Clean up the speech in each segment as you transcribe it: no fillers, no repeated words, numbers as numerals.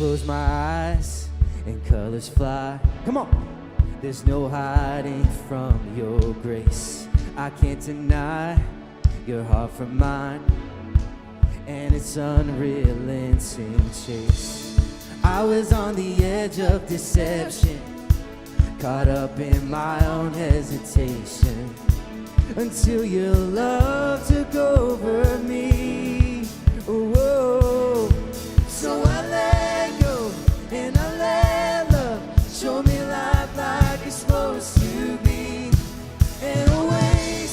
close my eyes and colors fly. Come on. There's no hiding from your grace. I can't deny your heart from mine, and it's unrelenting chase. I was on the edge of deception, caught up in my own hesitation, until your love took over me. Whoa. So I let go and I let love show me life like it's supposed to be. And away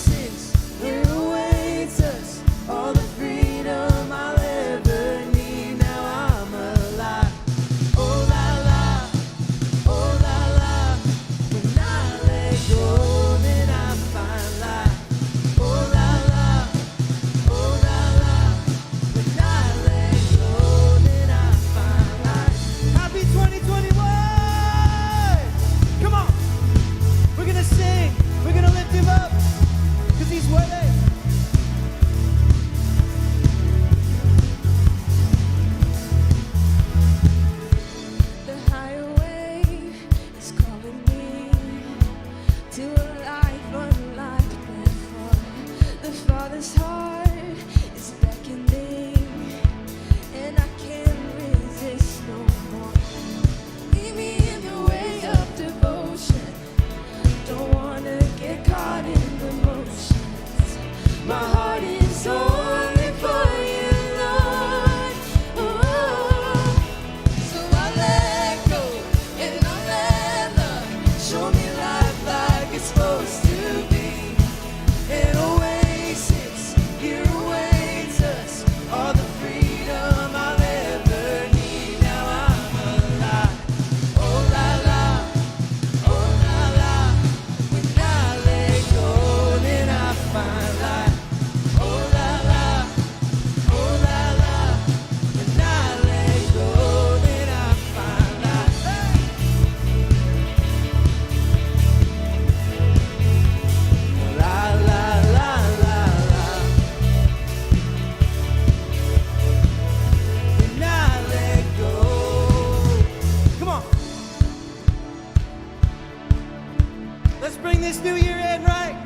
bring this new year in right.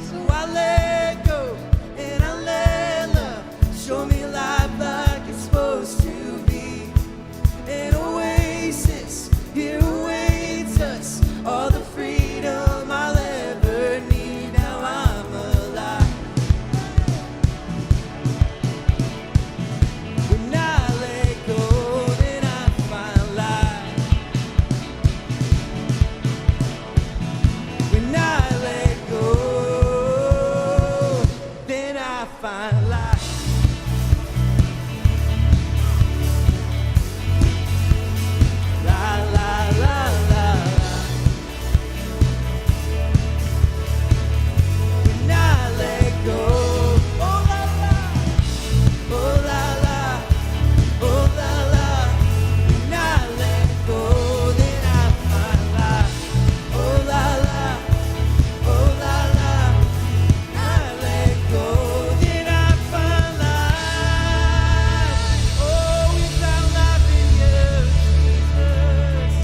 So I let go and I let love show me life like it's supposed to be. An oasis here awaits us, all the freedom I'll ever need. Now I'm alive. When I let go, then I find life. When I let go, then I find life. La la la la la. When I let go, oh la la, oh la la, oh la la. When I let go, then I find life. Oh la la, oh la la. I let go, then I find life. Oh, we found life in you, Jesus.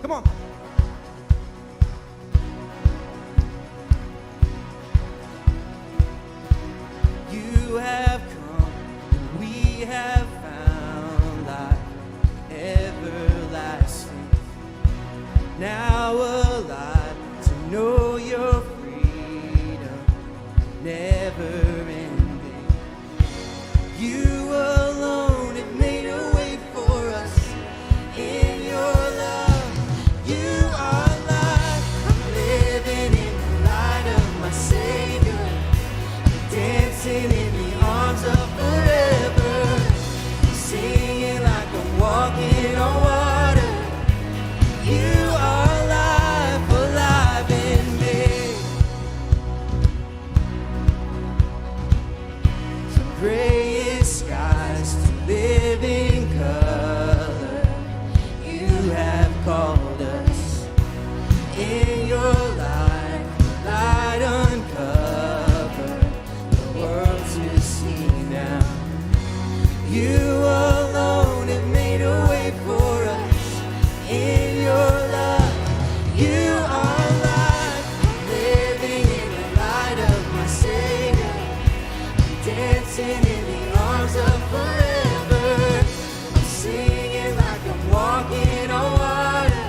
Come on. You have come, and we have found life everlasting. Now alive to know your freedom, never ending. You alone have made a way for us in your love. You are life. I'm living in the light of my Savior, dancing in the arms of forever, singing like I'm walking on water. You are life, alive in me. From grayest skies to living color, you have called us in your light. Light uncover the world to see now. You alone have made a way for us in your love. You are life, living in the light of my Savior, dancing in the arms of forever. I'm singing like I'm walking on water.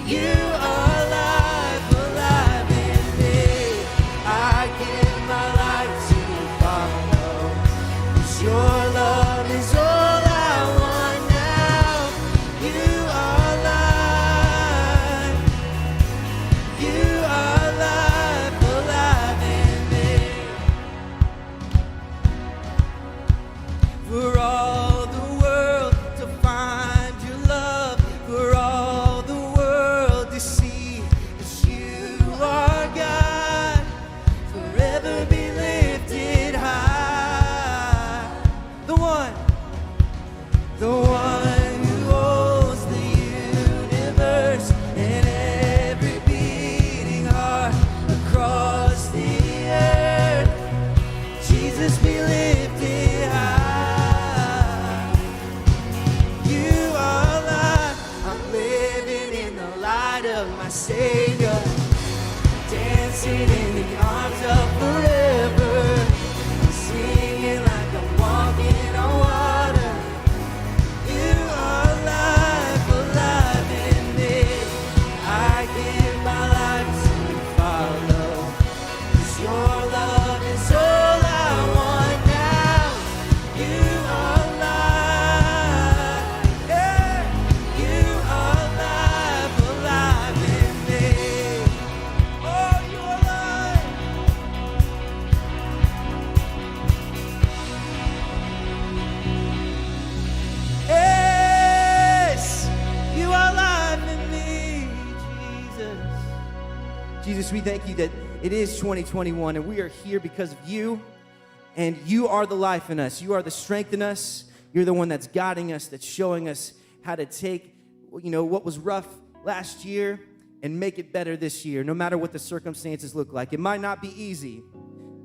You are life, alive in me. I give my life to follow, 'cause your love is all I want now. You are life, you are life, alive in me. For all the world to find your love, for all the world to see that you are God, forever be lifted high. The one who holds the universe and every beating heart across the earth. Jesus be lifted high. You are life. I'm living in the light of my Savior, dancing in the arms of forever, singing like I'm walking on water. You are life, alive in me. I give my life to follow, 'cause your love is all I want now. You are life, yeah. You are life, alive in me. Oh, you are life. Yes, you are life in me, Jesus. Jesus, we thank you that it is 2021 and we are here because of you, and you are the life in us. You are the strength in us. You're the one that's guiding us, that's showing us how to take, what was rough last year and make it better this year, no matter what the circumstances look like. It might not be easy,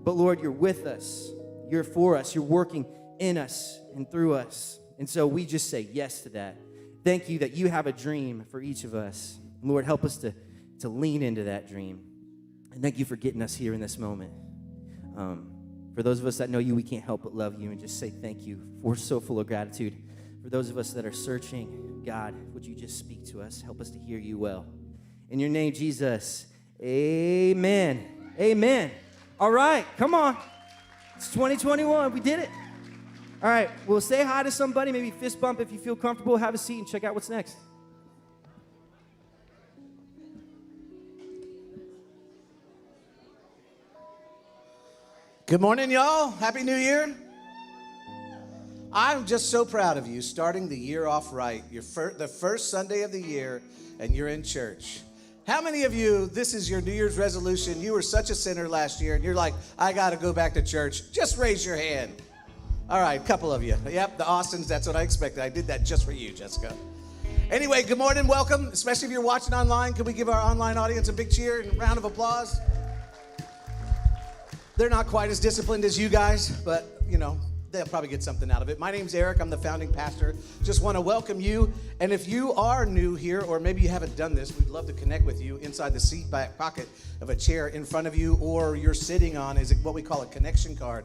but Lord, you're with us. You're for us. You're working in us and through us. And so we just say yes to that. Thank you that you have a dream for each of us. Lord, help us to lean into that dream. And thank you for getting us here in this moment. For those of us that know you, we can't help but love you and just say thank you. We're so full of gratitude. For those of us that are searching, God, would you just speak to us? Help us to hear you well. In your name, Jesus, amen. Amen. All right, come on. It's 2021. We did it. All right, well, say hi to somebody. Maybe fist bump if you feel comfortable. Have a seat and check out what's next. Good morning, y'all. Happy New Year. I'm just so proud of you starting the year off right. The first Sunday of the year, and you're in church. How many of you, this is your New Year's resolution, you were such a sinner last year, and you're like, I got to go back to church? Just raise your hand. All right, a couple of you. Yep, the Austins, that's what I expected. I did that just for you, Jessica. Anyway, good morning, welcome, especially if you're watching online. Can we give our online audience a big cheer and round of applause? They're not quite as disciplined as you guys, but, they'll probably get something out of it. My name's Eric. I'm the founding pastor. Just want to welcome you. And if you are new here, or maybe you haven't done this, we'd love to connect with you inside the seat back pocket of a chair in front of you, or you're sitting on is what we call a connection card.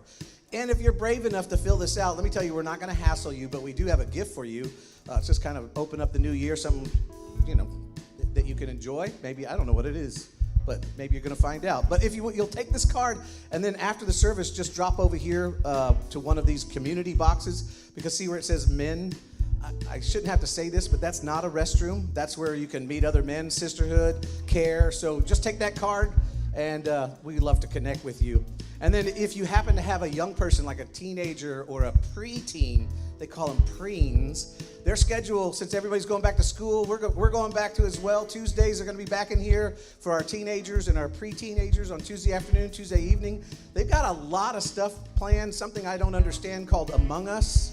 And if you're brave enough to fill this out, let me tell you, we're not going to hassle you, but we do have a gift for you. It's just kind of open up the new year, something, that you can enjoy. Maybe, I don't know what it is, but maybe you're going to find out. But if you'll take this card, and then after the service, just drop over here to one of these community boxes, because see where it says men? I shouldn't have to say this, but that's not a restroom. That's where you can meet other men, sisterhood, care. So just take that card, and we'd love to connect with you. And then if you happen to have a young person, like a teenager or a preteen, they call them preens, their schedule, since everybody's going back to school, we're going back to as well. Tuesdays are going to be back in here for our teenagers and our pre-teenagers on Tuesday afternoon, Tuesday evening. They've got a lot of stuff planned, something I don't understand called Among Us.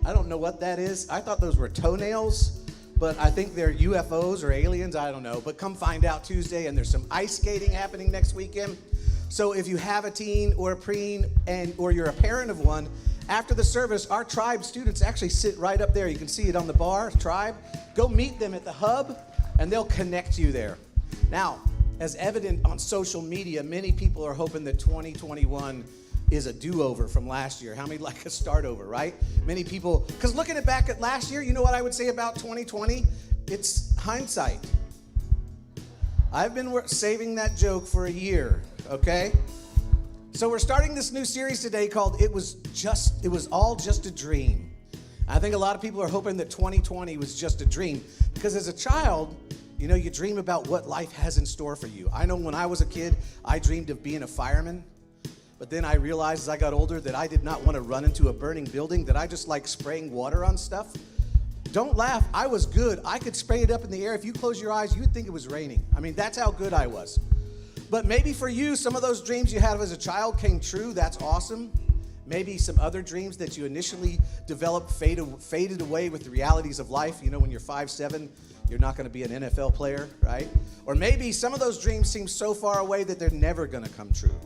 I don't know what that is. I thought those were toenails, but I think they're UFOs or aliens. I don't know. But come find out Tuesday, and there's some ice skating happening next weekend. So if you have a teen or a preen, or you're a parent of one, after the service, our tribe students actually sit right up there. You can see it on the bar, tribe. Go meet them at the hub, and they'll connect you there. Now, as evident on social media, many people are hoping that 2021 is a do-over from last year. How many like a start over, right? Many people, because looking back at last year, you know what I would say about 2020? It's hindsight. I've been saving that joke for a year, okay? So we're starting this new series today called It Was All Just a Dream. I think a lot of people are hoping that 2020 was just a dream, because as a child, you dream about what life has in store for you. I know when I was a kid, I dreamed of being a fireman, but then I realized as I got older that I did not want to run into a burning building, that I just like spraying water on stuff. Don't laugh, I was good. I could spray it up in the air. If you close your eyes, you would think it was raining. I mean, that's how good I was. But maybe for you, some of those dreams you had as a child came true. That's awesome. Maybe some other dreams that you initially developed faded away with the realities of life. When you're 5'7", you're not going to be an NFL player, right? Or maybe some of those dreams seem so far away that they're never going to come true.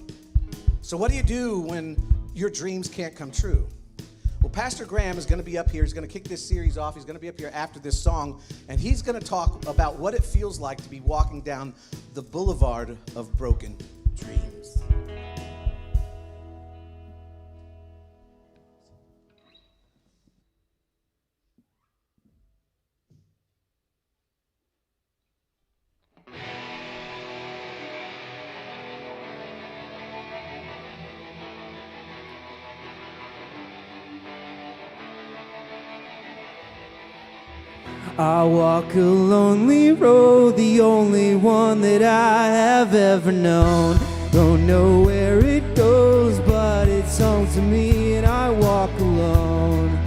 So what do you do when your dreams can't come true? Well, Pastor Graham is going to be up here. He's going to kick this series off. He's going to be up here after this song, and he's going to talk about what it feels like to be walking down the boulevard of broken dreams. I walk a lonely road, the only one that I have ever known. Don't know where it goes, but it's home to me, and I walk alone.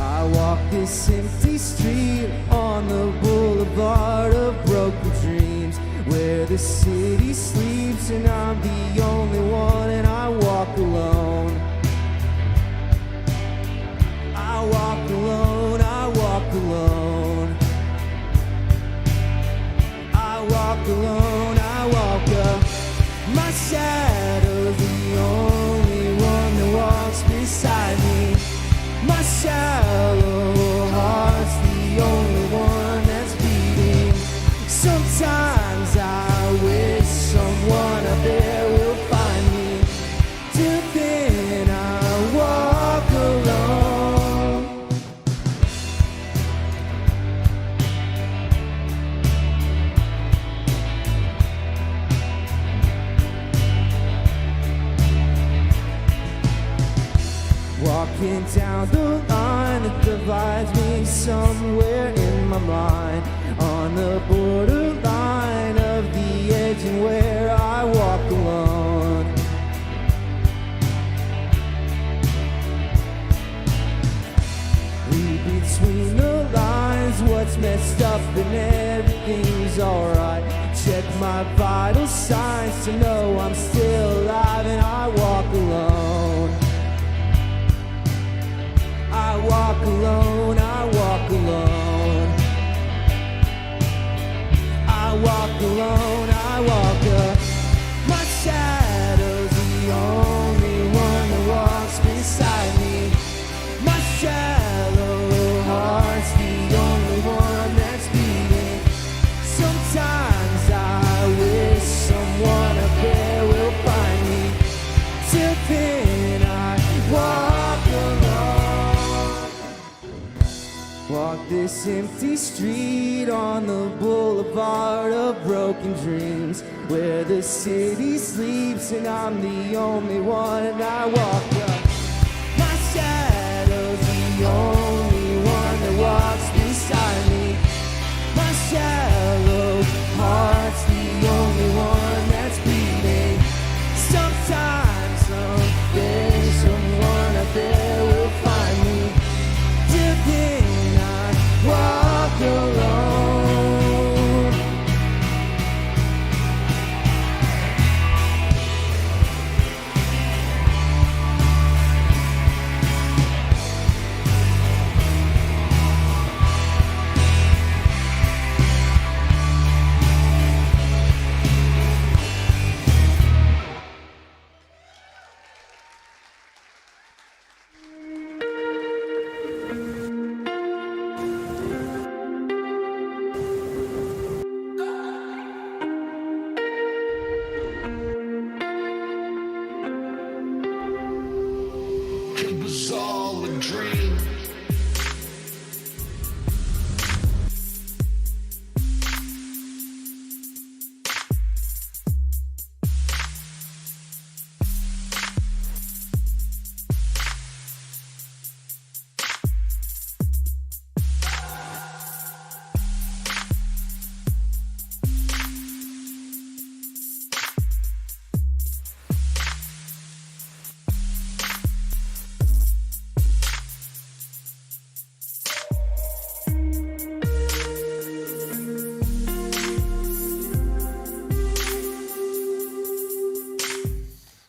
I walk this empty street on the boulevard of broken dreams, where the city sleeps and I'm the only one, and I walk alone. I walk alone, I walk alone. I walk alone, I walk up. My shadow's the only Walking down the line that divides me somewhere in my mind, on the borderline of the edge and where I walk alone. Read between the lines what's messed up and everything's alright. Check my vital signs to know I'm still alive, and I walk alone. I walk alone, I walk alone. I walk alone, I walk alone. My shadow's the only one that walks beside me. My shallow heart's the only one that's beating. Sometimes I wish someone up there will find me. Till then I walk alone. Walk this empty street on the boulevard of broken dreams, where the city sleeps and I'm the only one, and I walk up. My shadow's the only one that walks beside me. My shallow heart's the only one that's beating. Sometimes, someday, someone up there will find me. Till then I walk alone. It was all a dream.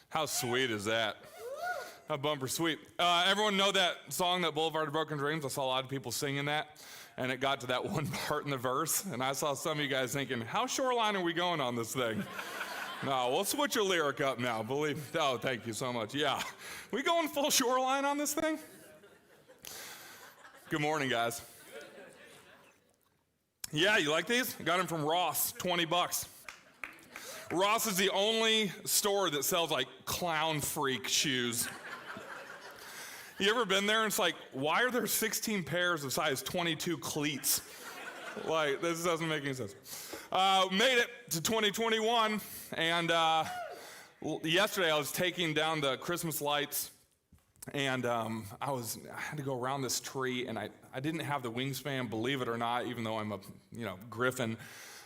How sweet is that? How bumper sweet. Everyone know that song, that Boulevard of Broken Dreams? I saw a lot of people singing that, and it got to that one part in the verse, and I saw some of you guys thinking, how shoreline are we going on this thing? No, we'll switch your lyric up now, oh, thank you so much. Yeah, we going full shoreline on this thing? Good morning, guys. Yeah, you like these? Got them from Ross, 20 bucks. Ross is the only store that sells like clown freak shoes. You ever been there and it's like, why are there 16 pairs of size 22 cleats? Like, this doesn't make any sense. Made it to 2021, and yesterday I was taking down the Christmas lights, and I had to go around this tree, and I didn't have the wingspan, believe it or not, even though I'm a griffin.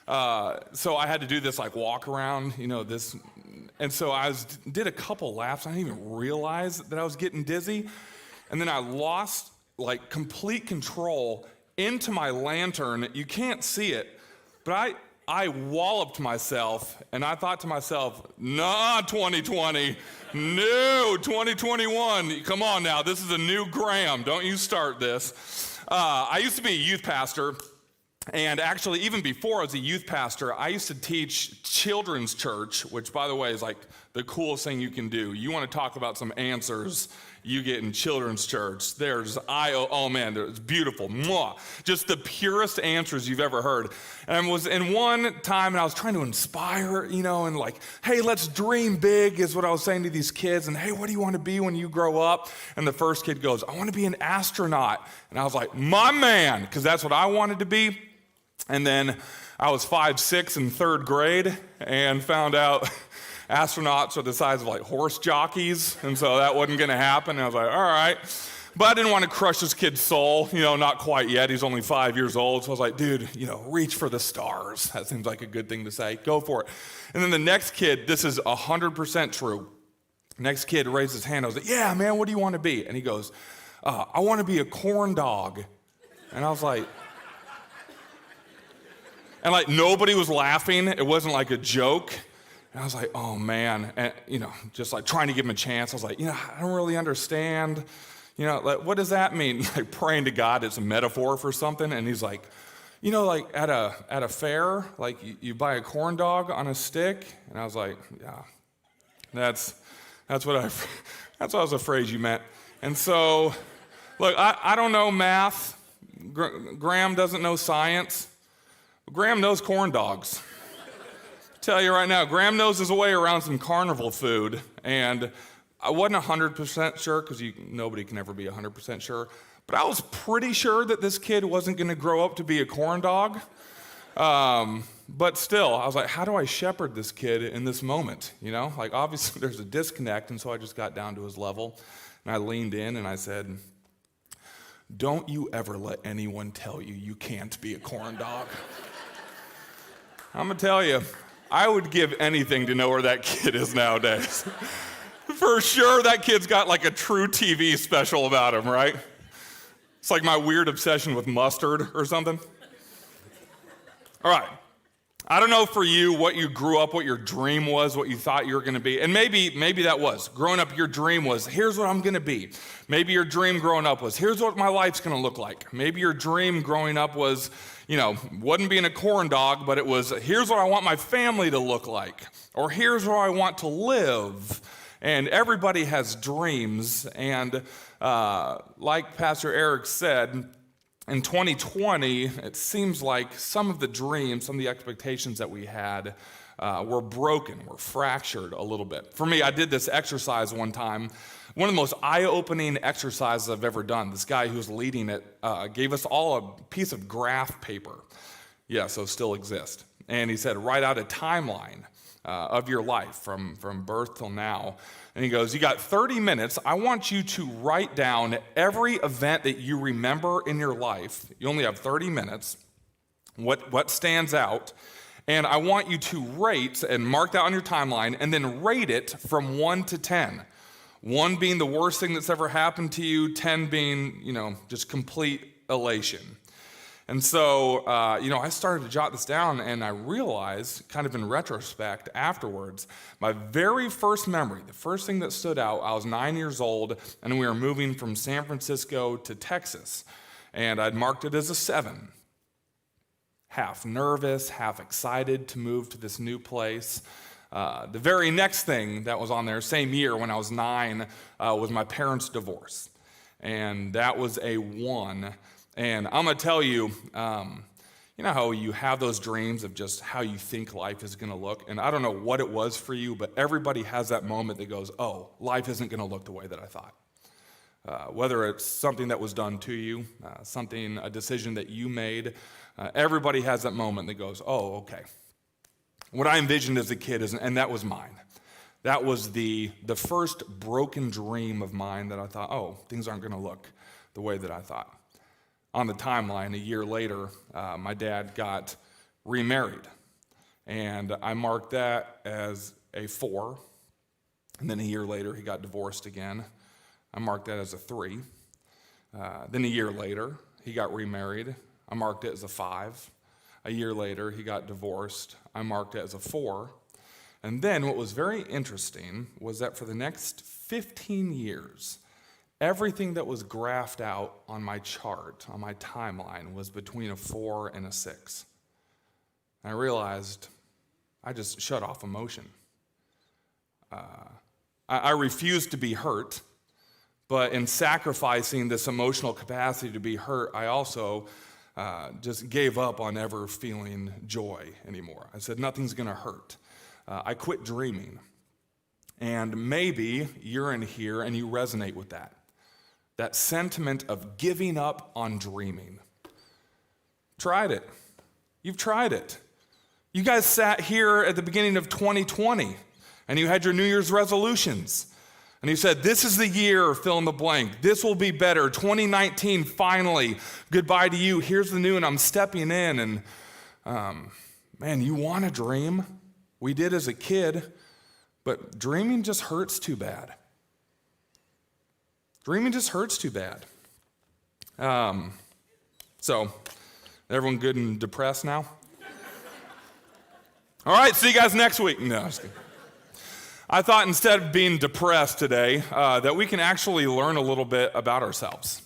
So I had to do this like walk around, this, and so did a couple laps. I didn't even realize that I was getting dizzy, and then I lost like complete control into my lantern. You can't see it, but I walloped myself, and I thought to myself, nah, 2020, no, 2021. Come on now, this is a new Graham. Don't you start this. I used to be a youth pastor. And actually, even before I was a youth pastor, I used to teach children's church, which, by the way, is like the coolest thing you can do. You want to talk about some answers you get in children's church. Oh man, it's beautiful. Mwah. Just the purest answers you've ever heard. And I was in one time, and I was trying to inspire, and like, hey, let's dream big is what I was saying to these kids. And hey, what do you want to be when you grow up? And the first kid goes, I want to be an astronaut. And I was like, my man, because that's what I wanted to be. And then I was 5'6" in third grade and found out astronauts are the size of like horse jockeys, and so that wasn't gonna happen. And I was like, all right. But I didn't want to crush this kid's soul, not quite yet. He's only 5 years old. So I was like, dude, reach for the stars. That seems like a good thing to say. Go for it. And then the next kid, this is 100% true. Next kid raised his hand. I was like, yeah, man, what do you want to be? And he goes, I want to be a corn dog. And I was like, and like nobody was laughing. It wasn't like a joke. And I was like, oh man. And, just like trying to give him a chance. I was like, I don't really understand. Like, what does that mean? Like praying to God, it's a metaphor for something. And he's like, like at a fair, like you buy a corn dog on a stick. And I was like, yeah, that's what I was afraid you meant. And so, look, I don't know math. Graham doesn't know science. But Graham knows corn dogs. Tell you right now, Graham knows his way around some carnival food. And I wasn't 100% sure, because nobody can ever be 100% sure, but I was pretty sure that this kid wasn't going to grow up to be a corn dog. But still, I was like, how do I shepherd this kid in this moment? Like obviously there's a disconnect, and so I just got down to his level, and I leaned in and I said, don't you ever let anyone tell you can't be a corn dog. I'm going to tell you, I would give anything to know where that kid is nowadays. For sure, that kid's got like a true TV special about him, right? It's like my weird obsession with mustard or something. All right. I don't know for you what you grew up, what your dream was, what you thought you were going to be. And maybe that was. Growing up, your dream was, here's what I'm going to be. Maybe your dream growing up was, here's what my life's going to look like. Maybe your dream growing up was, wasn't being a corn dog, but it was, here's what I want my family to look like. Or here's where I want to live. And everybody has dreams, and like Pastor Eric said, in 2020, it seems like some of the dreams, some of the expectations that we had were broken, were fractured a little bit. For me, I did this exercise one time, one of the most eye-opening exercises I've ever done. This guy who was leading it gave us all a piece of graph paper. Yeah, so still exists. And he said, write out a timeline of your life from birth till now. And he goes, you got 30 minutes. I want you to write down every event that you remember in your life. You only have 30 minutes. What stands out. And I want you to rate and mark that on your timeline, and then rate it from 1 to 10. 1 being the worst thing that's ever happened to you, 10 being, just complete elation. And so, I started to jot this down, and I realized, kind of in retrospect afterwards, my very first memory, the first thing that stood out, I was 9 years old, and we were moving from San Francisco to Texas, and I'd marked it as a 7. Half nervous, half excited to move to this new place. The very next thing that was on there, same year when I was 9, was my parents' divorce, and that was a 1. And I'm going to tell you, you know how you have those dreams of just how you think life is going to look? And I don't know what it was for you, but everybody has that moment that goes, oh, life isn't going to look the way that I thought. Whether it's something that was done to you, a decision that you made, everybody has that moment that goes, oh, okay. What I envisioned as a kid, and that was mine. That was the first broken dream of mine that I thought, oh, things aren't going to look the way that I thought. On the timeline, a year later, my dad got remarried, and I marked that as a 4, and then a year later, he got divorced again. I marked that as a 3. Then a year later, he got remarried. I marked it as a 5. A year later, he got divorced. I marked it as a 4. And then what was very interesting was that for the next 15 years, everything that was graphed out on my chart, on my timeline, was between a 4 and a 6. And I realized I just shut off emotion. I refused to be hurt, but in sacrificing this emotional capacity to be hurt, I also just gave up on ever feeling joy anymore. I said, nothing's going to hurt. I quit dreaming. And maybe you're in here and you resonate with that. That sentiment of giving up on dreaming. Tried it. You've tried it. You guys sat here at the beginning of 2020 and you had your New Year's resolutions. And you said, this is the year, fill in the blank. This will be better. 2019, finally. Goodbye to you. Here's the new, and I'm stepping in. And man, you want to dream. We did as a kid, but dreaming just hurts too bad. Dreaming just hurts too bad. So, everyone good and depressed now? All right, see you guys next week. No, I'm just kidding. I thought instead of being depressed today, that we can actually learn a little bit about ourselves.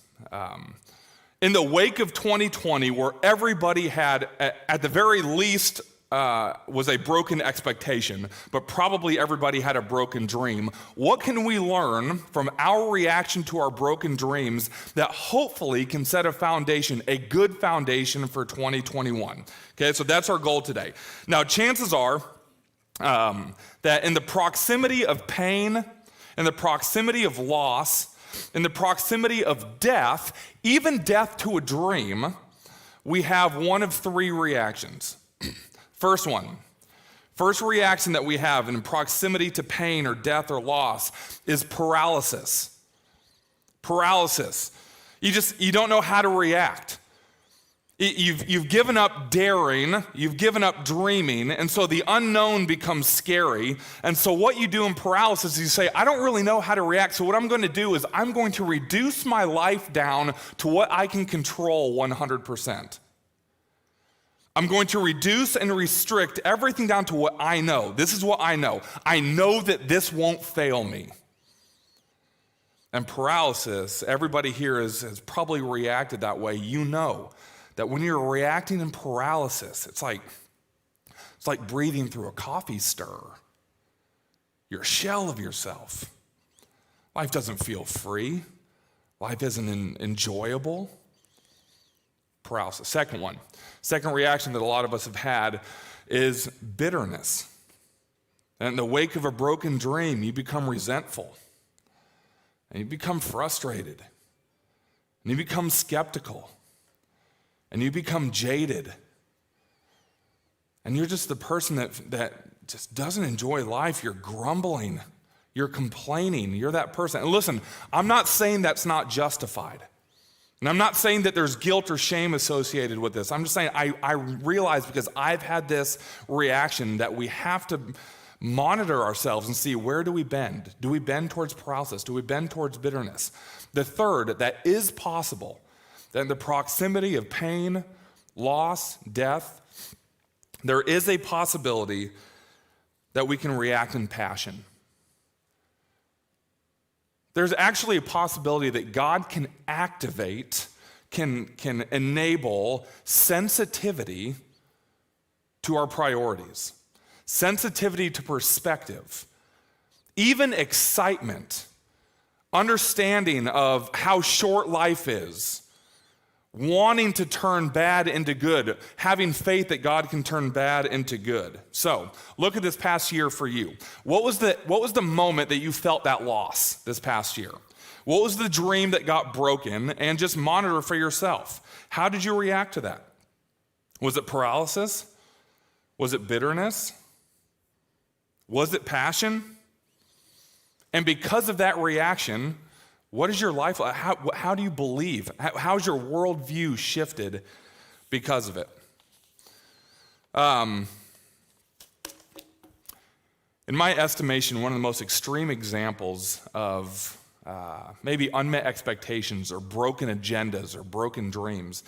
In the wake of 2020, where everybody had, at the very least, was a broken expectation, but probably everybody had a broken dream, what can we learn from our reaction to our broken dreams that hopefully can set a foundation, a good foundation for 2021? Okay, so that's our goal today. Now, chances are that in the proximity of pain, in the proximity of loss, in the proximity of death, even death to a dream, we have one of three reactions. First reaction that we have in proximity to pain or death or loss is paralysis. Paralysis. You don't know how to react. You've given up daring, you've given up dreaming, and so the unknown becomes scary. And so what you do in paralysis is you say, I don't really know how to react, so what I'm going to do is I'm going to reduce my life down to what I can control 100%. I'm going to reduce and restrict everything down to what I know. This is what I know. I know that this won't fail me. And paralysis, everybody here has probably reacted that way. You know that when you're reacting in paralysis, it's like breathing through a coffee stir. You're a shell of yourself. Life doesn't feel free. Life isn't enjoyable. Paralysis. Second reaction that a lot of us have had is bitterness. And in the wake of a broken dream, you become resentful. And you become frustrated. And you become skeptical. And you become jaded. And you're just the person that just doesn't enjoy life. You're grumbling. You're complaining. You're that person. And listen, I'm not saying that's not justified. And I'm not saying that there's guilt or shame associated with this. I'm just saying I realize, because I've had this reaction, that we have to monitor ourselves and see, where do we bend? Do we bend towards paralysis? Do we bend towards bitterness? The third, that is possible, that in the proximity of pain, loss, death, there is a possibility that we can react in passion. There's actually a possibility that God can activate, can enable sensitivity to our priorities, sensitivity to perspective, even excitement, understanding of how short life is, wanting to turn bad into good, having faith that God can turn bad into good. So, look at this past year for you. What was the moment that you felt that loss this past year? What was the dream that got broken? And just monitor for yourself. How did you react to that? Was it paralysis? Was it bitterness? Was it passion? And because of that reaction, what is your life like? How do you believe? How's your worldview shifted because of it? In my estimation, one of the most extreme examples of maybe unmet expectations or broken agendas or broken dreams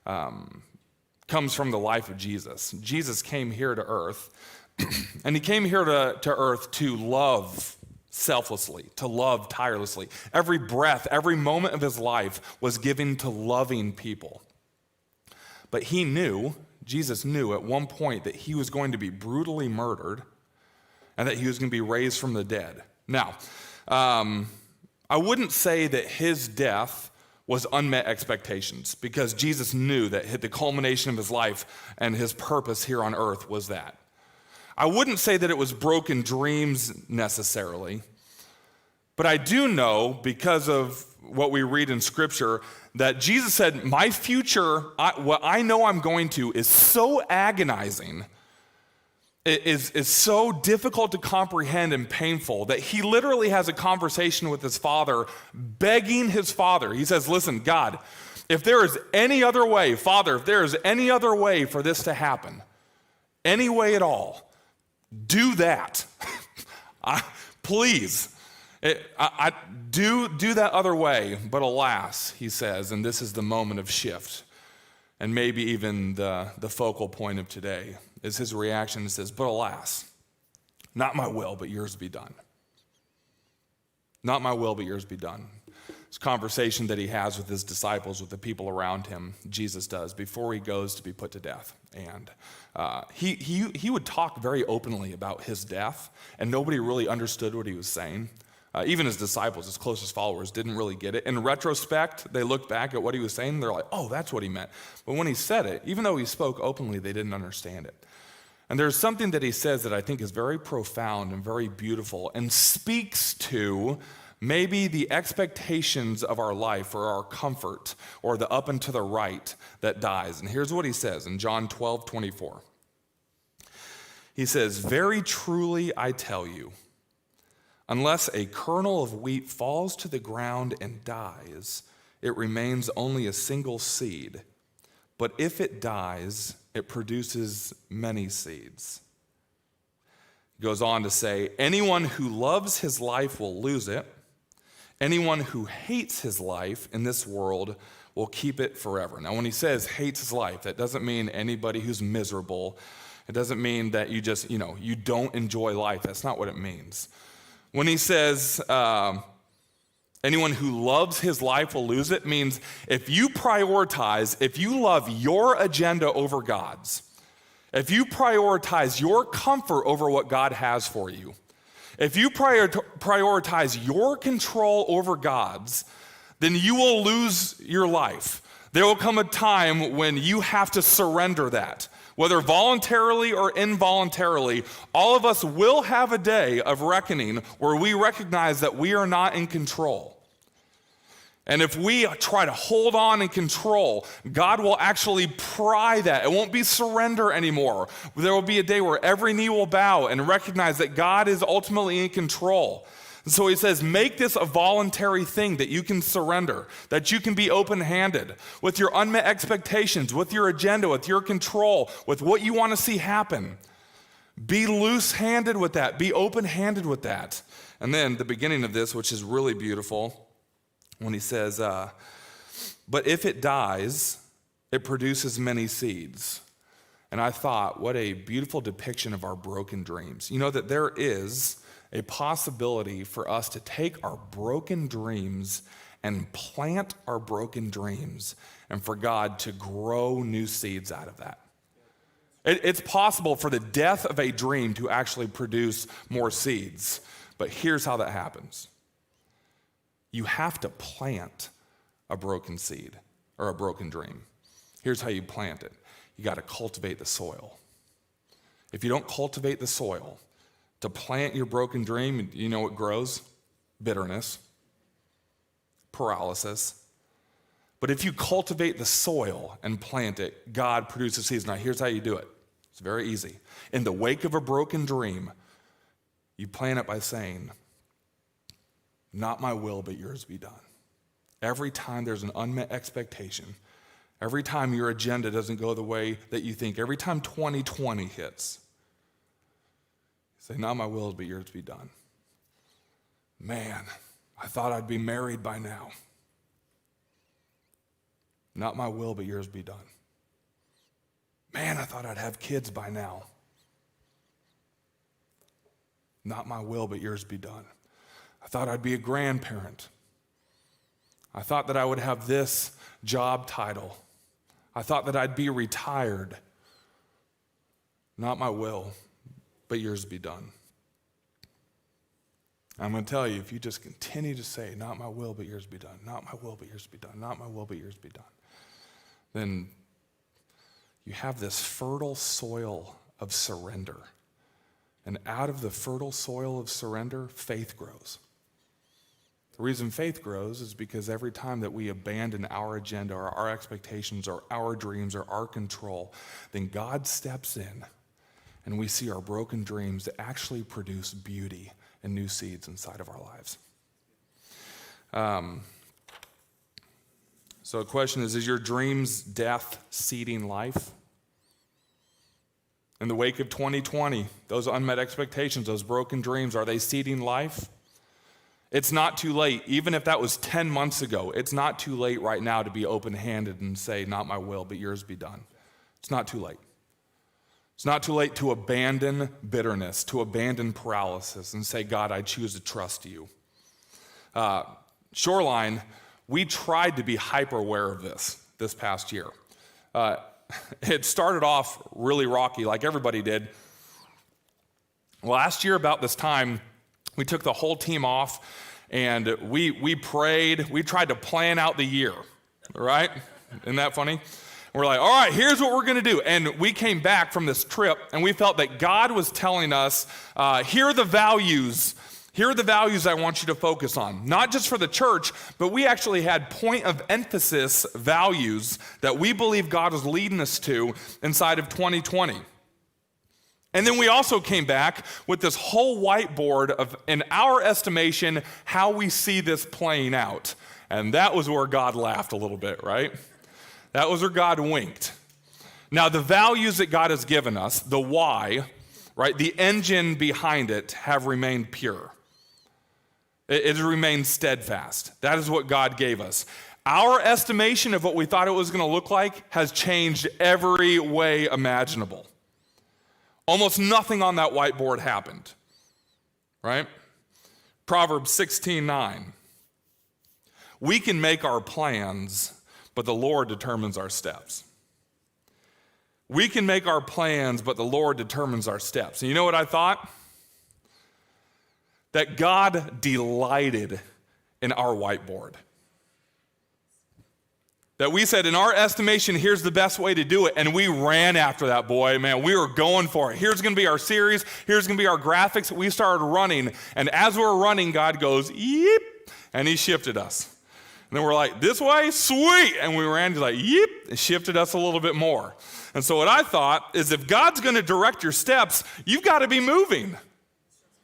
comes from the life of Jesus. Jesus came here to earth, and he came here to earth to love selflessly, to love tirelessly. Every breath, every moment of his life was given to loving people. But Jesus knew at one point that he was going to be brutally murdered and that he was going to be raised from the dead. Now, I wouldn't say that his death was unmet expectations, because Jesus knew that the culmination of his life and his purpose here on earth was that. I wouldn't say that it was broken dreams necessarily, but I do know, because of what we read in Scripture, that Jesus said, my future, what I know I'm going to, is so agonizing, is so difficult to comprehend and painful that he literally has a conversation with his father, begging his father. He says, listen, God, if there is any other way, Father, if there is any other way for this to happen, any way at all, do that. Please. Do that other way. But alas, he says, and this is the moment of shift, and maybe even the focal point of today, is his reaction. He says, but alas, not my will, but yours be done. Not my will, but yours be done. This conversation that he has with his disciples, with the people around him, Jesus does, before he goes to be put to death. And he would talk very openly about his death, and nobody really understood what he was saying. Even his disciples, his closest followers, didn't really get it. In retrospect, they look back at what he was saying, they're like, oh, that's what he meant. But when he said it, even though he spoke openly, they didn't understand it. And there's something that he says that I think is very profound and very beautiful and speaks to maybe the expectations of our life or our comfort or the up and to the right that dies. And here's what he says in John 12:24. He says, very truly I tell you, unless a kernel of wheat falls to the ground and dies, it remains only a single seed. But if it dies, it produces many seeds. He goes on to say, anyone who loves his life will lose it. Anyone who hates his life in this world will keep it forever. Now, when he says hates his life, that doesn't mean anybody who's miserable. It doesn't mean that you just, you don't enjoy life. That's not what it means. When he says anyone who loves his life will lose it, means if you love your agenda over God's, if you prioritize your comfort over what God has for you, if you prioritize your control over God's, then you will lose your life. There will come a time when you have to surrender that. Whether voluntarily or involuntarily, all of us will have a day of reckoning where we recognize that we are not in control. And if we try to hold on and control, God will actually pry that. It won't be surrender anymore. There will be a day where every knee will bow and recognize that God is ultimately in control. And so he says, make this a voluntary thing that you can surrender, that you can be open-handed with your unmet expectations, with your agenda, with your control, with what you want to see happen. Be loose-handed with that. Be open-handed with that. And then the beginning of this, which is really beautiful, when he says, but if it dies, it produces many seeds. And I thought, what a beautiful depiction of our broken dreams. You know that there is a possibility for us to take our broken dreams and plant our broken dreams and for God to grow new seeds out of that. It's possible for the death of a dream to actually produce more seeds. But here's how that happens. You have to plant a broken seed or a broken dream. Here's how you plant it. You got to cultivate the soil. If you don't cultivate the soil to plant your broken dream, you know what grows? Bitterness, paralysis. But if you cultivate the soil and plant it, God produces seeds. Now, here's how you do it. It's very easy. In the wake of a broken dream, you plant it by saying, not my will, but yours be done. Every time there's an unmet expectation, every time your agenda doesn't go the way that you think, every time 2020 hits, say, not my will, but yours be done. Man, I thought I'd be married by now. Not my will, but yours be done. Man, I thought I'd have kids by now. Not my will, but yours be done. I thought I'd be a grandparent. I thought that I would have this job title. I thought that I'd be retired. Not my will, but yours be done. I'm going to tell you, if you just continue to say, not my will, but yours be done, not my will, but yours be done, not my will, but yours be done, then you have this fertile soil of surrender. And out of the fertile soil of surrender, faith grows. The reason faith grows is because every time that we abandon our agenda or our expectations or our dreams or our control, then God steps in and we see our broken dreams that actually produce beauty and new seeds inside of our lives. So the question is your dreams death seeding life? In the wake of 2020, those unmet expectations, those broken dreams, are they seeding life? It's not too late. Even if that was 10 months ago, it's not too late right now to be open-handed and say, not my will, but yours be done. It's not too late. It's not too late to abandon bitterness, to abandon paralysis, and say, God, I choose to trust you. Shoreline, we tried to be hyper-aware of this past year. It started off really rocky, like everybody did. Last year, about this time, we took the whole team off, and we prayed. We tried to plan out the year, right? Isn't that funny? We're like, all right, here's what we're going to do. And we came back from this trip, and we felt that God was telling us, here are the values. Here are the values I want you to focus on. Not just for the church, but we actually had point of emphasis values that we believe God is leading us to inside of 2020. And then we also came back with this whole whiteboard of, in our estimation, how we see this playing out. And that was where God laughed a little bit, right? That was where God winked. Now, the values that God has given us, the why, right, the engine behind it, have remained pure. It has remained steadfast. That is what God gave us. Our estimation of what we thought it was going to look like has changed every way imaginable. Almost nothing on that whiteboard happened, right? Proverbs 16:9. We can make our plans, but the Lord determines our steps. We can make our plans, but the Lord determines our steps. And you know what I thought? That God delighted in our whiteboard. That we said, in our estimation, here's the best way to do it. And we ran after that, boy. Man, we were going for it. Here's going to be our series. Here's going to be our graphics. We started running. And as we're running, God goes, yeep. And he shifted us. And then we're like, this way? Sweet. And we ran, he's like, yeep. It shifted us a little bit more. And so what I thought is, if God's going to direct your steps, you've got to be moving.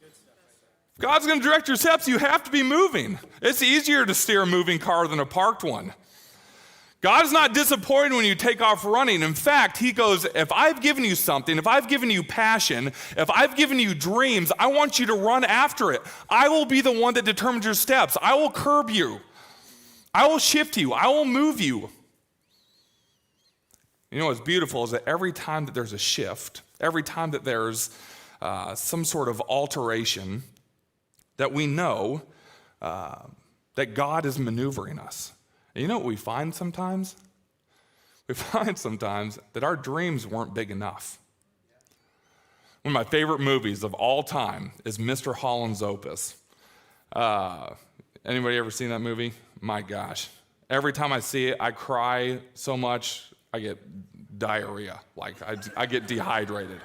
If God's going to direct your steps, you have to be moving. It's easier to steer a moving car than a parked one. God is not disappointed when you take off running. In fact, he goes, if I've given you something, if I've given you passion, if I've given you dreams, I want you to run after it. I will be the one that determines your steps. I will curb you. I will shift you. I will move you. You know what's beautiful is that every time that there's a shift, every time that there's some sort of alteration, that we know that God is maneuvering us. And you know what we find sometimes? We find sometimes that our dreams weren't big enough. One of my favorite movies of all time is Mr. Holland's Opus. Anybody ever seen that movie? My gosh. Every time I see it, I cry so much, I get diarrhea. Like, I get dehydrated.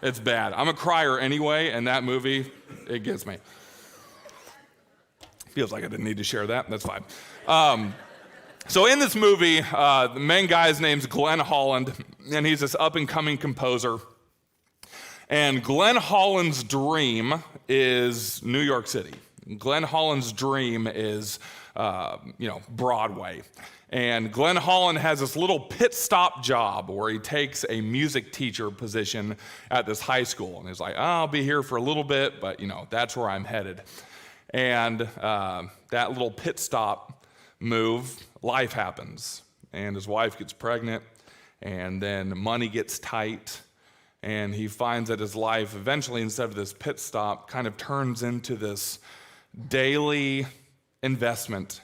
It's bad. I'm a crier anyway, and that movie, it gets me. Feels like I didn't need to share that. That's fine. So in this movie, the main guy's name's Glenn Holland, and he's this up-and-coming composer. And Glenn Holland's dream is New York City. Glenn Holland's dream is, Broadway. And Glenn Holland has this little pit stop job where he takes a music teacher position at this high school. And he's like, I'll be here for a little bit, but, that's where I'm headed. And that little pit stop move, life happens. And his wife gets pregnant, and then money gets tight. And he finds that his life eventually, instead of this pit stop, kind of turns into this daily investment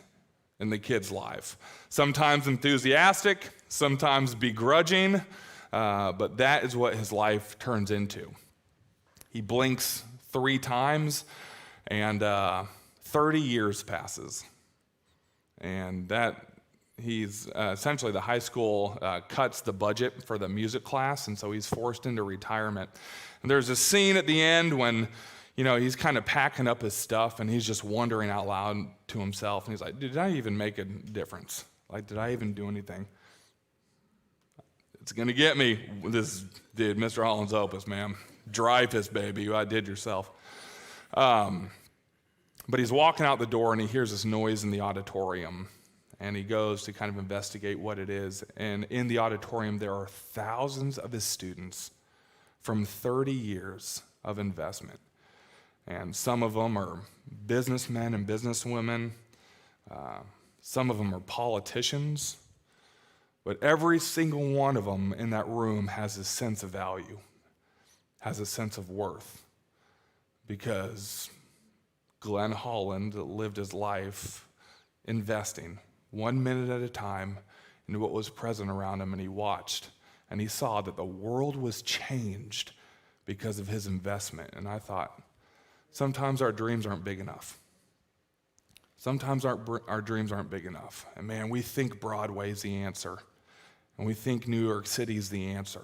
in the kid's life. Sometimes enthusiastic, sometimes begrudging, but that is what his life turns into. He blinks 3 times, and 30 years passes. And that he's essentially, the high school cuts the budget for the music class, and so he's forced into retirement. And there's a scene at the end when, he's kind of packing up his stuff, and he's just wondering out loud to himself, and he's like, did I even make a difference? Like, did I even do anything? It's going to get me. This dude, Mr. Holland's Opus, man. Dreyfus, baby. You outdid yourself. But he's walking out the door and he hears this noise in the auditorium. And he goes to kind of investigate what it is. And in the auditorium, there are thousands of his students from 30 years of investment. And some of them are businessmen and businesswomen. Some of them are politicians. But every single one of them in that room has a sense of value, has a sense of worth. Because Glenn Holland lived his life investing 1 minute at a time into what was present around him, and he watched, and he saw that the world was changed because of his investment. And I thought, sometimes our dreams aren't big enough. Sometimes our dreams aren't big enough. And man, we think Broadway's the answer, and we think New York City's the answer.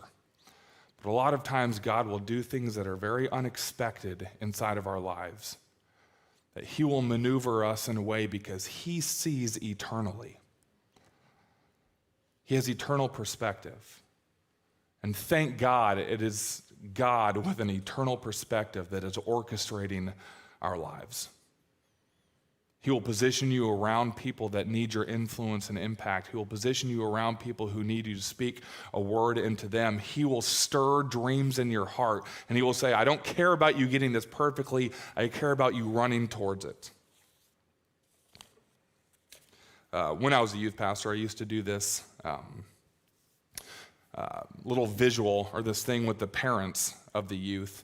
But a lot of times God will do things that are very unexpected inside of our lives. That he will maneuver us in a way because he sees eternally. He has eternal perspective. And thank God it is God with an eternal perspective that is orchestrating our lives. He will position you around people that need your influence and impact. He will position you around people who need you to speak a word into them. He will stir dreams in your heart, and he will say, I don't care about you getting this perfectly. I care about you running towards it. When I was a youth pastor, I used to do this little visual, or this thing with the parents of the youth.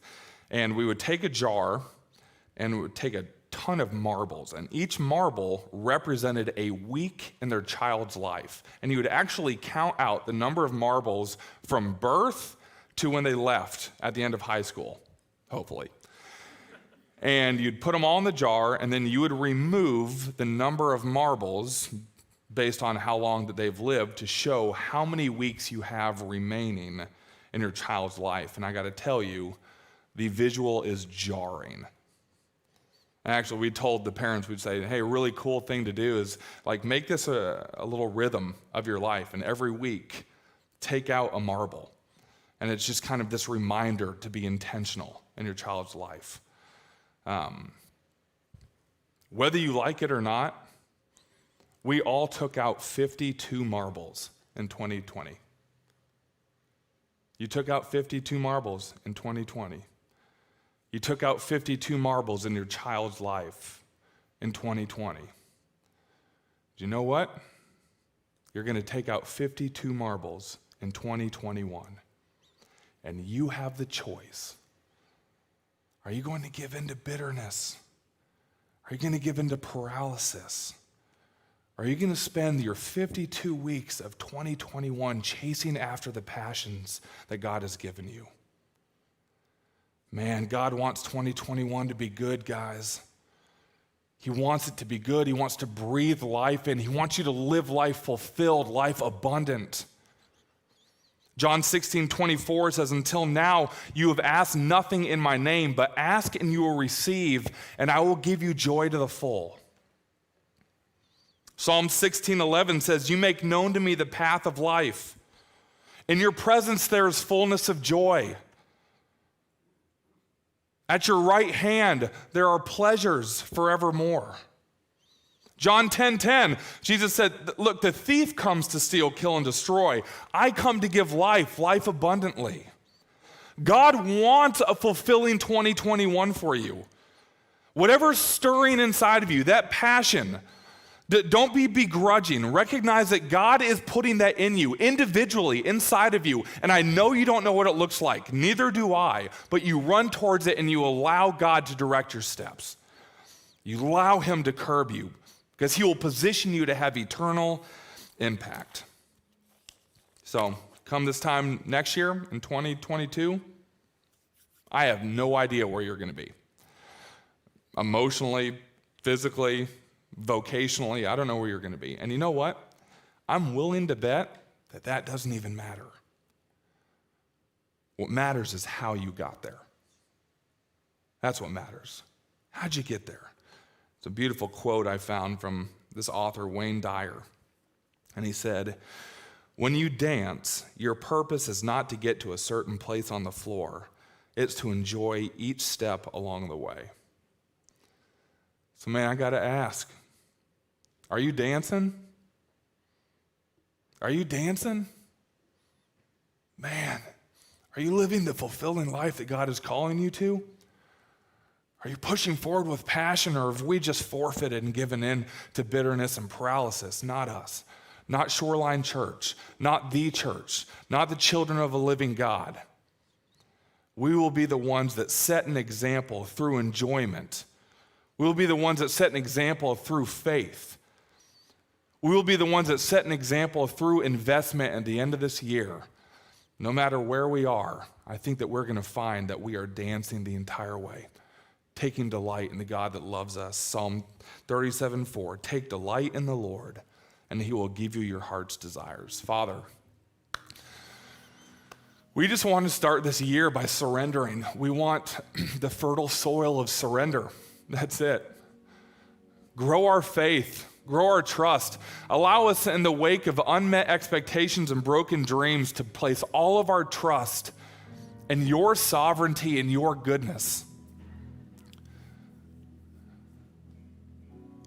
And we would take a jar, and we would take a ton of marbles, and each marble represented a week in their child's life. And you would actually count out the number of marbles from birth to when they left at the end of high school, hopefully. And you'd put them all in the jar, and then you would remove the number of marbles based on how long that they've lived to show how many weeks you have remaining in your child's life. And I got to tell you, the visual is jarring. And actually, we told the parents, we'd say, hey, a really cool thing to do is like make this a little rhythm of your life. And every week, take out a marble. And it's just kind of this reminder to be intentional in your child's life. Whether you like it or not, we all took out 52 marbles in 2020. You took out 52 marbles in 2020. You took out 52 marbles in your child's life in 2020. Do you know what? You're going to take out 52 marbles in 2021. And you have the choice. Are you going to give in to bitterness? Are you going to give in to paralysis? Are you going to spend your 52 weeks of 2021 chasing after the passions that God has given you? Man, God wants 2021 to be good, guys. He wants it to be good. He wants to breathe life in. He wants you to live life fulfilled, life abundant. John 16:24 says, until now you have asked nothing in my name, but ask and you will receive, and I will give you joy to the full. Psalm 16:11 says, you make known to me the path of life. In your presence there is fullness of joy. At your right hand, there are pleasures forevermore. John 10:10, Jesus said, look, the thief comes to steal, kill, and destroy. I come to give life, life abundantly. God wants a fulfilling 2021 for you. Whatever's stirring inside of you, that passion, don't be begrudging. Recognize that God is putting that in you, individually, inside of you. And I know you don't know what it looks like. Neither do I. But you run towards it and you allow God to direct your steps. You allow him to curb you because he will position you to have eternal impact. So come this time next year in 2022, I have no idea where you're going to be. Emotionally, physically, vocationally, I don't know where you're going to be. And you know what? I'm willing to bet that that doesn't even matter. What matters is how you got there. That's what matters. How'd you get there? It's a beautiful quote I found from this author, Wayne Dyer. And he said, When you dance, your purpose is not to get to a certain place on the floor. It's to enjoy each step along the way. So, man, I got to ask, are you dancing? Are you dancing? Man, are you living the fulfilling life that God is calling you to? Are you pushing forward with passion, or have we just forfeited and given in to bitterness and paralysis? Not us. Not Shoreline Church. Not the church. Not the children of a living God. We will be the ones that set an example through enjoyment. We will be the ones that set an example through faith. We will be the ones that set an example through investment at the end of this year. No matter where we are, I think that we're going to find that we are dancing the entire way, taking delight in the God that loves us. Psalm 37:4, take delight in the Lord, and he will give you your heart's desires. Father, we just want to start this year by surrendering. We want the fertile soil of surrender. That's it. Grow our faith. Grow our trust. Allow us in the wake of unmet expectations and broken dreams to place all of our trust in your sovereignty and your goodness.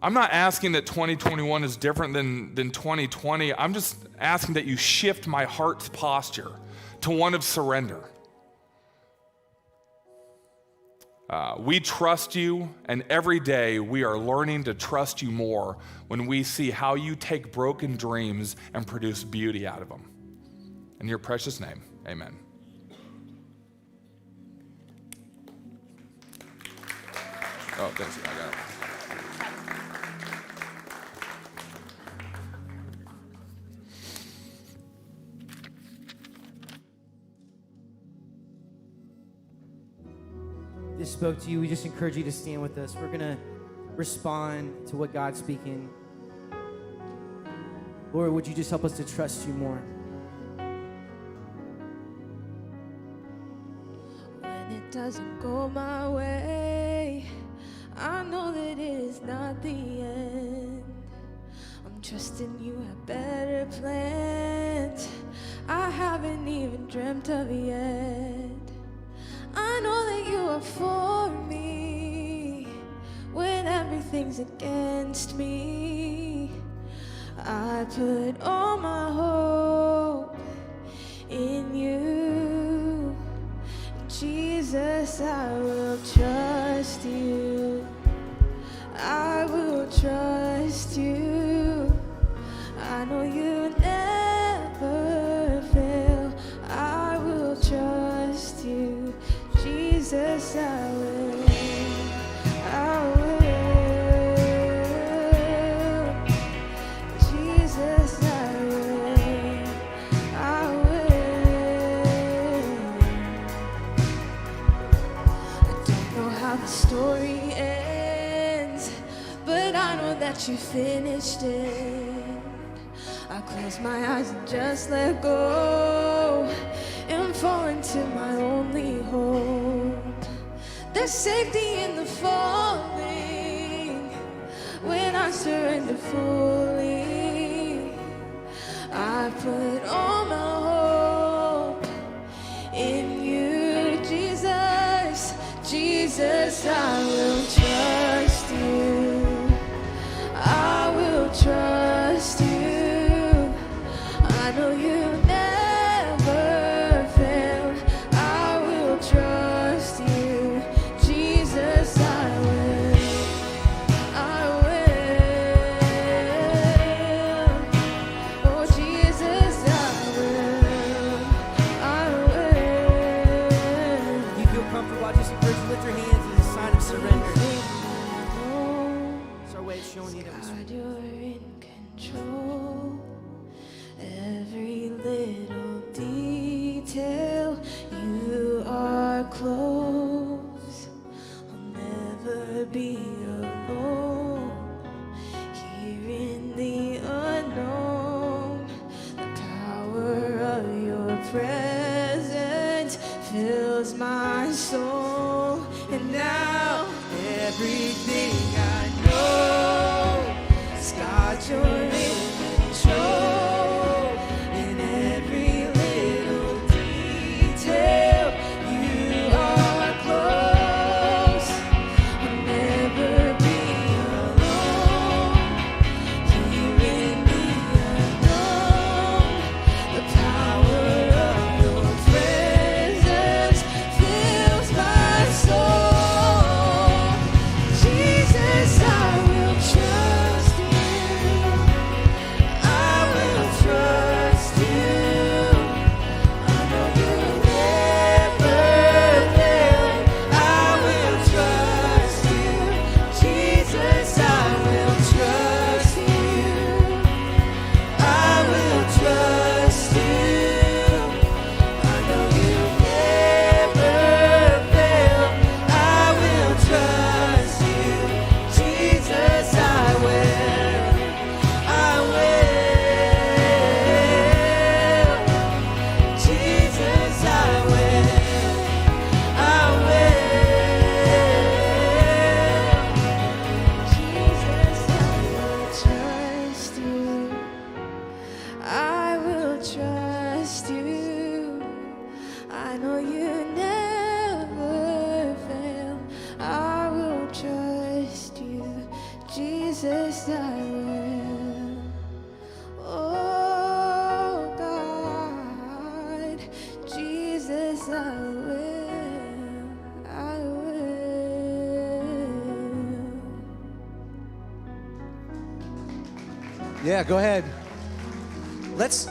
I'm not asking that 2021 is different than 2020. I'm just asking that you shift my heart's posture to one of surrender. We trust you, and every day we are learning to trust you more when we see how you take broken dreams and produce beauty out of them. In your precious name, amen. Oh, thanks. I got it. This spoke to you, we just encourage you to stand with us. We're going to respond to what God's speaking. Lord, would you just help us to trust you more? When it doesn't go my way, I know that it is not the end. I'm trusting you have better plans I haven't even dreamt of yet. I know that you are for me when everything's against me. I put all my hope in you. Jesus, I will trust you. I will trust you. I know you never fail. I will trust you. Jesus, I will, Jesus, I will. I don't know how the story ends, but I know that you finished it. I close my eyes and just let go and fall into my only hope. There's safety in the falling when I surrender fully. I put all my hope in you, Jesus. Jesus, I will trust you. I will trust you. I know you never fail. I will trust you. Jesus, I will. I will. Oh, Jesus, I will. I will. You feel comfortable? I just encourage you to lift your hands as a sign of surrender. It's our way of showing you that we God, you're in control. Every little detail, you are close. I'll never be alone. Here in the unknown, the power of your presence fills my soul. And now everything I know is God, you're in control. In Jesus, I will. Oh God, Jesus, I will. I will. Yeah, go ahead. Let's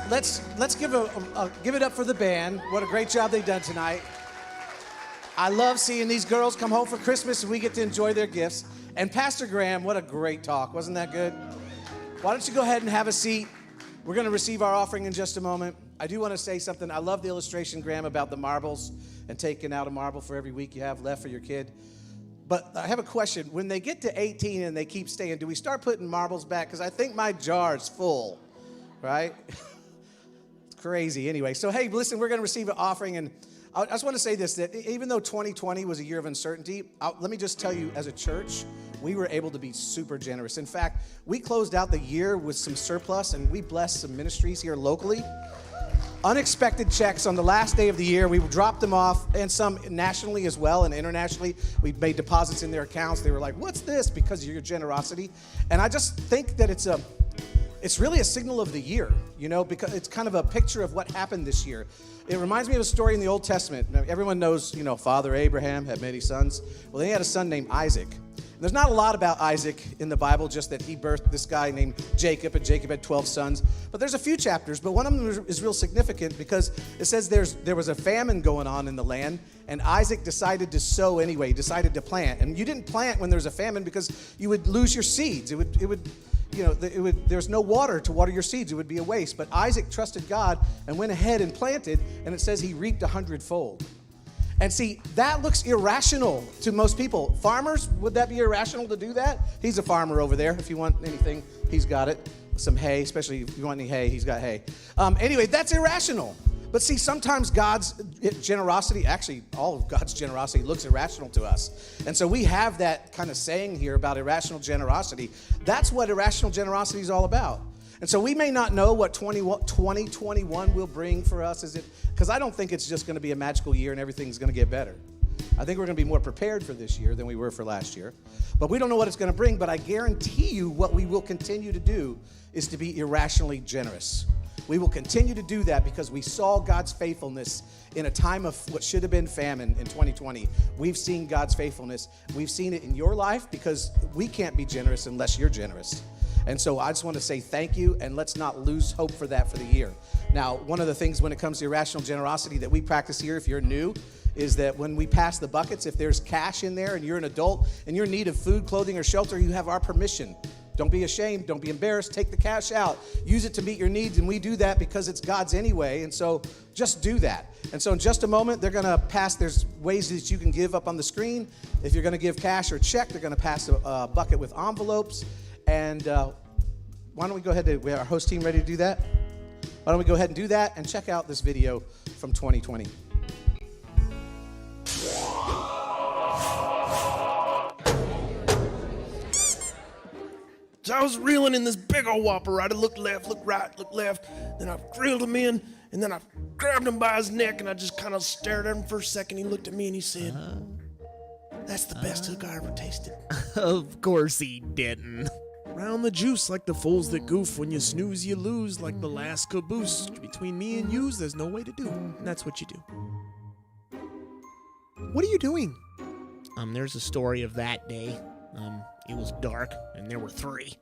give give it up for the band. What a great job they've done tonight. I love seeing these girls come home for Christmas and we get to enjoy their gifts. And Pastor Graham, what a great talk. Wasn't that good? Why don't you go ahead and have a seat? We're going to receive our offering in just a moment. I do want to say something. I love the illustration, Graham, about the marbles and taking out a marble for every week you have left for your kid. But I have a question. When they get to 18 and they keep staying, do we start putting marbles back? Because I think my jar's full, right? It's crazy. Anyway, so hey, listen, we're going to receive an offering. And I just want to say this, that even though 2020 was a year of uncertainty, let me just tell you, as a church, we were able to be super generous. In fact, we closed out the year with some surplus, and we blessed some ministries here locally. Unexpected checks on the last day of the year. We dropped them off, and some nationally as well, and internationally. We made deposits in their accounts. They were like, what's this? Because of your generosity. And I just think that it's really a signal of the year, you know, because it's kind of a picture of what happened this year. It reminds me of a story in the Old Testament. Now, everyone knows, you know, Father Abraham had many sons. Well, he had a son named Isaac. And there's not a lot about Isaac in the Bible, just that he birthed this guy named Jacob, and Jacob had 12 sons. But there's a few chapters, but one of them is real significant because it says there was a famine going on in the land, and Isaac decided to sow anyway, he decided to plant. And you didn't plant when there was a famine because you would lose your seeds. It would you know, there's no water to water your seeds. It would be a waste. But Isaac trusted God and went ahead and planted, and it says he reaped 100-fold. And see, that looks irrational to most people. Farmers, would that be irrational to do that? He's a farmer over there. If you want anything, he's got it. Some hay, especially if you want any hay, he's got hay. Anyway, that's irrational. But see, sometimes God's generosity, actually all of God's generosity looks irrational to us. And so we have that kind of saying here about irrational generosity. That's what irrational generosity is all about. And so we may not know what 2021 will bring for us. Because I don't think it's just going to be a magical year and everything's going to get better. I think we're going to be more prepared for this year than we were for last year. But we don't know what it's going to bring. But I guarantee you what we will continue to do is to be irrationally generous. We will continue to do that because we saw God's faithfulness in a time of what should have been famine in 2020. We've seen God's faithfulness. We've seen it in your life because we can't be generous unless you're generous. And so I just want to say thank you, and let's not lose hope for that for the year. Now, one of the things when it comes to irrational generosity that we practice here, if you're new, is that when we pass the buckets, if there's cash in there and you're an adult and you're in need of food, clothing, or shelter, you have our permission. Don't be ashamed. Don't be embarrassed. Take the cash out. Use it to meet your needs, and we do that because it's God's anyway, and so just do that. And so in just a moment, they're going to pass. There's ways that you can give up on the screen. If you're going to give cash or check, they're going to pass a bucket with envelopes. And why don't we go ahead we have our host team ready to do that? Why don't we go ahead and do that and check out this video from 2020. So I was reeling in this big old whopper, right? I looked left, looked right, looked left. Then I reeled him in, and then I grabbed him by his neck, and I just kind of stared at him for a second. He looked at me, and he said, "That's the best hook I ever tasted." Of course he didn't. Round the juice like the fools that goof. When you snooze, you lose like the last caboose. Between me and yous, there's no way to do. And that's what you do. What are you doing? There's a story of that day. It was dark, and there were three.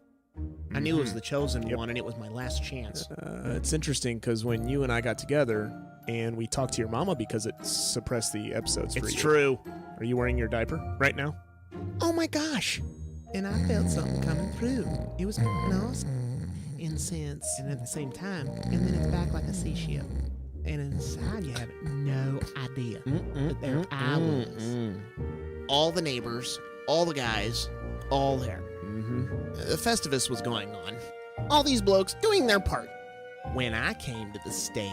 I knew it was the chosen one, and it was my last chance. It's interesting, because when you and I got together, and we talked to your mama because it suppressed the episodes for you. It's true. Are you wearing your diaper right now? Oh my gosh. And I felt something coming through. It was nice, incense, and at the same time, and then it's back like a sea ship. And inside you have no idea. But there I was. All the neighbors, all the guys, all there. The Festivus was going on. All these blokes doing their part. When I came to the stage...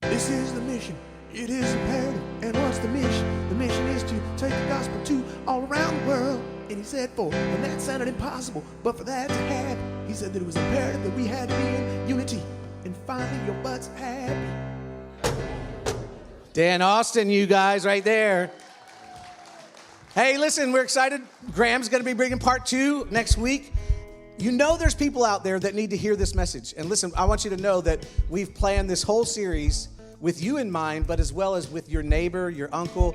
This is the mission. It is imperative. And what's the mission? The mission is to take the gospel to all around the world. And he said for, and that sounded impossible, but for that to happen, he said that it was imperative that we had to be in unity. And finally your butts happy. Dan Austin, you guys right there. Hey, listen, we're excited. Graham's going to be bringing part 2 next week. You know there's people out there that need to hear this message. And listen, I want you to know that we've planned this whole series with you in mind, but as well as with your neighbor, your uncle,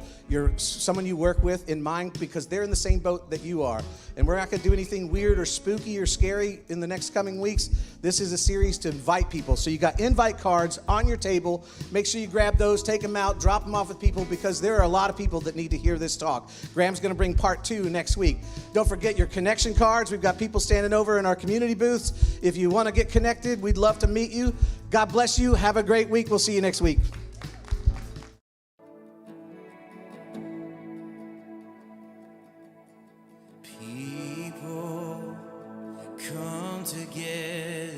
someone you work with in mind, because they're in the same boat that you are. And we're not going to do anything weird or spooky or scary in the next coming weeks. This is a series to invite people. So you got invite cards on your table. Make sure you grab those, take them out, drop them off with people, because there are a lot of people that need to hear this talk. Graham's going to bring part 2 next week. Don't forget your connection cards. We've got people standing over in our community booths. If you want to get connected, we'd love to meet you. God bless you. Have a great week. We'll see you next week. People come together,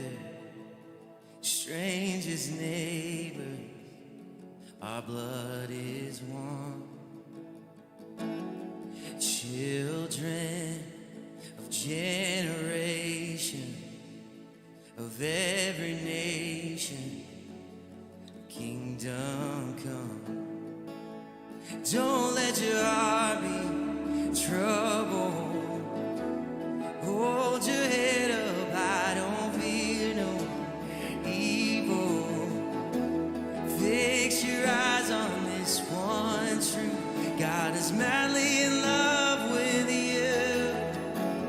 strangers, neighbors, our blood is one. Children of generation, of every nation, kingdom come. Don't let your heart be troubled. Hold your head up high, don't fear no evil. Fix your eyes on this one truth. God is madly in love with you.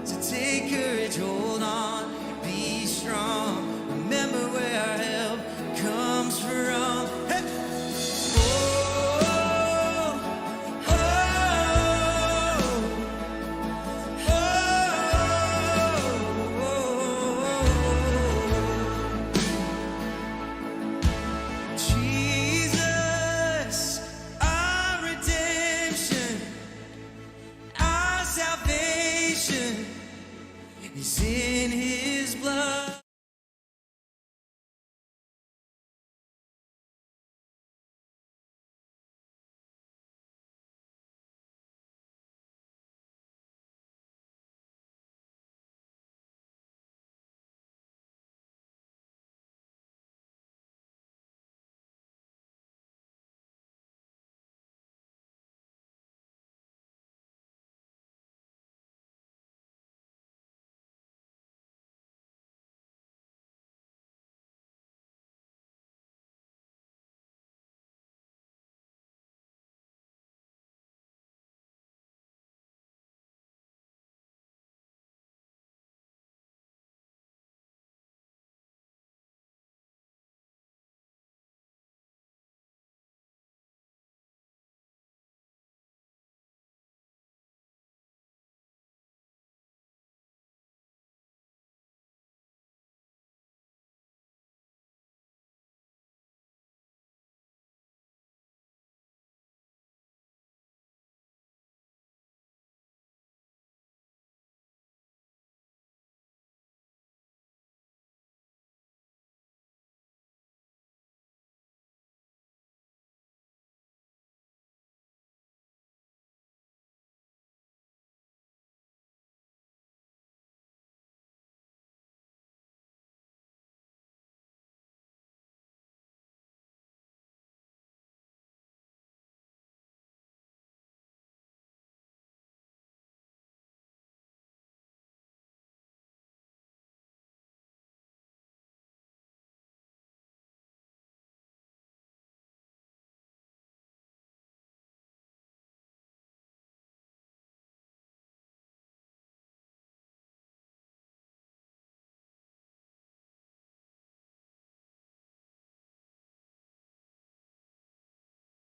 So take courage, hold on, be strong. Remember where our help comes from. Hey! Jesus, our redemption, our salvation is in His blood.